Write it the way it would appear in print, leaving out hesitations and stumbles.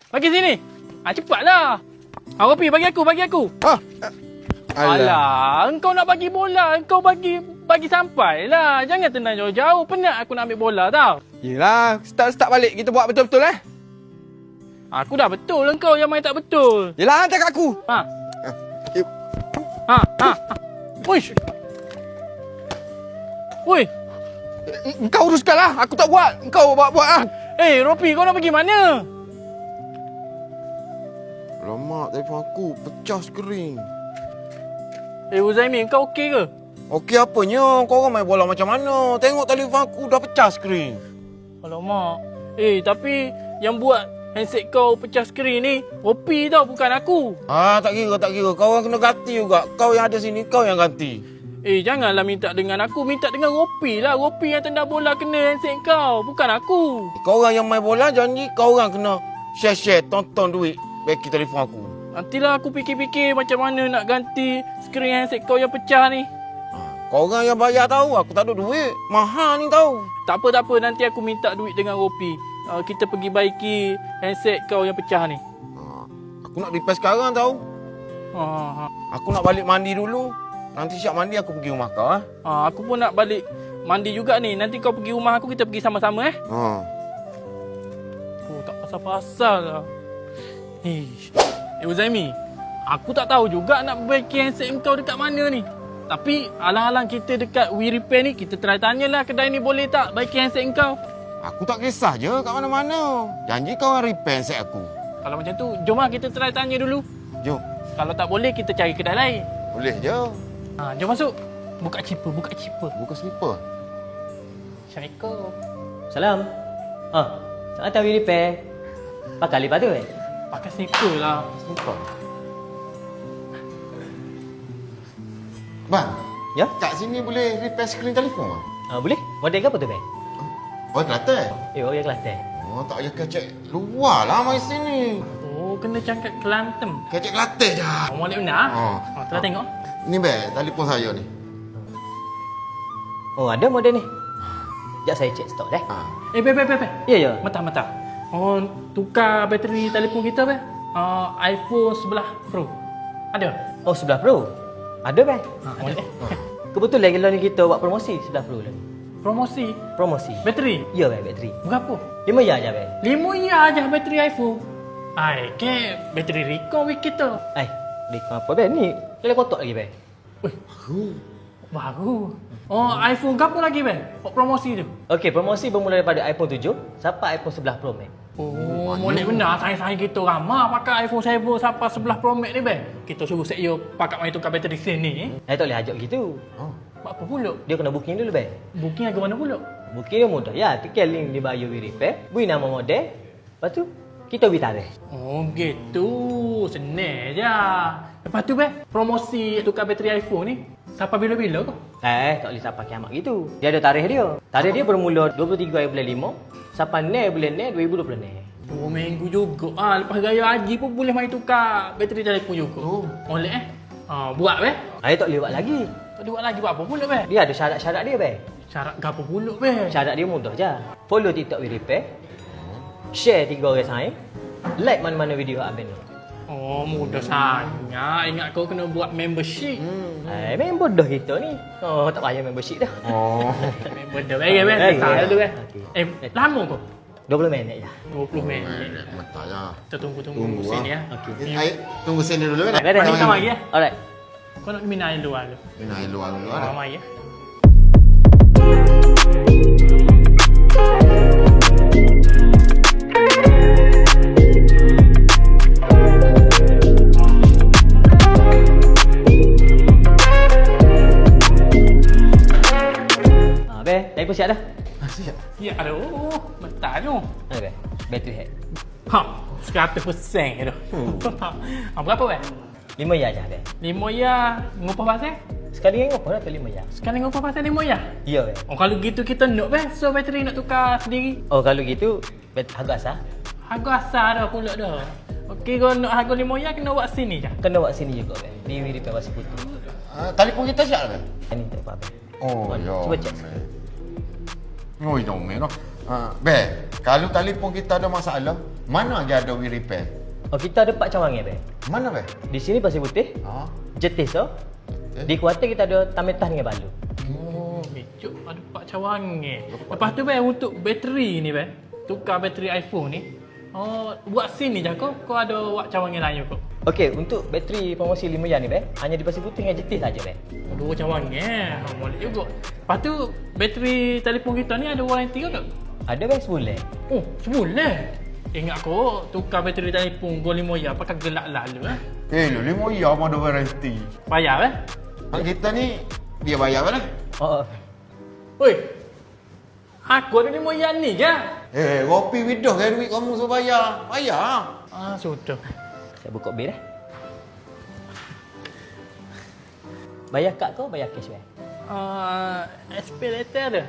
Bagi sini. Cepatlah. Ropi, bagi aku. Alah, engkau nak bagi bola, engkau bagi sampai lah. Jangan tenang jauh-jauh. Penat aku nak ambil bola tau. Yelah, start balik. Kita buat betul-betul Aku dah betul, engkau yang main tak betul. Yelah, hantar kat aku. Uish. Oi. Engkau uruskan lah. Aku tak buat. Engkau buat lah. Ropi, kau nak pergi mana? Alamak, telefon aku pecah skrin. Uzaimi, kau okey ke? Okey apanya? Kau orang main bola macam mana? Tengok telefon aku dah pecah skrin. Alamak. Tapi yang buat handset kau pecah skrin ni Ropi tau, bukan aku. Tak kira. Kau orang kena ganti juga. Kau yang ada sini, kau yang ganti. Janganlah minta dengan aku. Minta dengan Ropi lah. Ropi yang tendang bola kena handset kau, bukan aku. Kau orang yang main bola, janji kau orang kena share, tonton duit bagi telefon aku. Nantilah aku fikir-fikir macam mana nak ganti skrin handset kau yang pecah ni. Kau orang yang bayar tahu, aku tak ada duit. Mahal ni tahu. Tak apa. Nanti aku minta duit dengan Ropi. Kita pergi baiki handset kau yang pecah ni. Aku nak repair sekarang tahu. Aku nak balik mandi dulu. Nanti siap mandi aku pergi rumah kau. Aku pun nak balik mandi juga ni. Nanti kau pergi rumah aku, kita pergi sama-sama tak pasal-pasal lah. Uzaimi, aku tak tahu juga nak perbaiki handset kau dekat mana ni. Tapi alang-alang kita dekat We Repair ni, kita try tanyalah kedai ni boleh tak baiki handset kau. Aku tak kisah je kat mana-mana. Janji kau orang repair handset aku. Kalau macam tu, jomlah kita try tanya dulu. Jom. Kalau tak boleh, kita cari kedai lain. Boleh je. Jom masuk. Buka chipper. Buka slipper. Assalamualaikum. Salam. Tak datang We Repair. Pakai lipat tu Pakai slipper lah. Slipper. Bang. Ya? Kat sini boleh repair skrin telefon ke? Boleh? Model ke apa tu, Bang? Oh, Kelantan? Ya Kelantan. Tak payah kecek luar lah mai sini. Kena cakap Kelantan. Kecek Kelantan je. Boleh benar? Telah tengok. Ni bang, telefon saya ni. Ada model ni. Sekejap saya cek stok dah. Beb. Ya. Mentah. Tukar bateri telefon kita, Beb. iPhone 11 Pro. Ada? 11 Pro. Ada, Bang. Boleh. Kebetulan kalau ni kita buat promosi 11 Pro ni. Promosi? Bateri? Ya, Bang, bateri. Berapa? RM5 je, Bang. RM5 aja bateri iPhone. Bateri Recon wik kita. Rekon apa, Bang? Ni boleh kotak lagi, Bang. Baru. iPhone berapa lagi, Bang? Promosi tu. Okey, promosi bermula daripada iPhone 7 sampai iPhone 11 Pro Max. Boleh benar. Saya kita ramah pakai iPhone 7 sampai 11 Pro Max ni, Bang. Kita suruh saya pakai main tukar bateri sini. Saya tak boleh ajak gitu. Buat apa pula? Dia kena booking dulu, Bang. Booking agak mana pula? Booking dia mudah. Ya, tekan link di bio We Repair, beri nama model. Lepas tu, kita beri tarikh. Gitu. Senang je. Lepas tu, Bang, promosi tukar bateri iPhone ni sampai bila-bila kau? Tak boleh sampai kiamat gitu. Dia ada tarikh dia. Tarikh dia bermula 23 bulan 5 sampai 9 bulan 9 2020. 2 minggu juga. Lepas raya haji pun boleh main tukar bateri telefon juga. Boleh buat, Bang? Saya tak boleh buat lagi. Tak boleh buat lagi, buat apa pula, Bang? Dia ada syarat-syarat dia, Bang. Syarat apa pula, Bang? Syarat dia mudah je. Follow TikTok We Repair. Share 3 orang saing. Like mana-mana video abang ni. Mudah sangat. Ingat kau kena buat membership. Member dah kita ni. Tak payah membership dah. Member dah. Bang. Tak dulu, Bang. Lama kau? 20 minit je. 20 minit. Betul lah. Kita tunggu sini ya. Okey. Tunggu sini dulu kan? Beres. Kita mari ya. Alright. Kau nak minat air luar dulu. Minat air luar dulu. Mari ya. Telefon siap dah? Siap. Ya, aduh. Bentar tu. Okey. Battery head. 100% tu. Berapa, Bang? 5 ya je, Bang. 5 ya. Ngapa pasal? Sekali ni apa dah tu 5 ya? Sekarang ngapa pasal 5 ya? Ya, Bang. Kalau gitu kita nak, Bang. So bateri nak tukar sendiri. Kalau gitu harga asal? Harga asal dah pula dah. Okey, kalau nak harga 5 ya kena buat sini je. Kena buat sini juga, Bang. Di We Repair Pasir Putih. Telefon kita siap kan? Ini tak apa-apa. Ya. Cuba cek. Oi, dong, Be, kalau telefon kita ada masalah, Mana aja ada we repair? Oh, kita ada 4 cawangan, be. Mana be? Di sini Pasir Putih, Ha? Jetis tu. Di kuarter kita ada Tametah dengan Balu. Oh, becok ada 4 cawangan. Lepas tu bang untuk bateri ni bang. Tukar bateri iPhone ni. Oh, buat sini je kau. Kau ada buat cawangan lain kau. Okey, untuk bateri promosi 5 yang ni, be, hanya di Pasir Putih dengan Jetis saja, be. Dua cawangan. Oh, boleh juga. Lepas tu bateri telefon kita ni ada waranti ke tak? Ada, be, sebulan. Oh, sebulan. Ingat kau tukar bateri telefon Go 5 ya pakai gelak lalu Lu 5 ya mau ada warranty. Bayar Hak kita ni dia bayar kan? Oh, oh. Oi. Aku ada 5 ya ni je. Kopi widoh kan duit kamu suruh bayar. Bayar. Ah, sudah. Saya buka bil dah. Bayar kad kau, bayar cash, be. SP letter ada.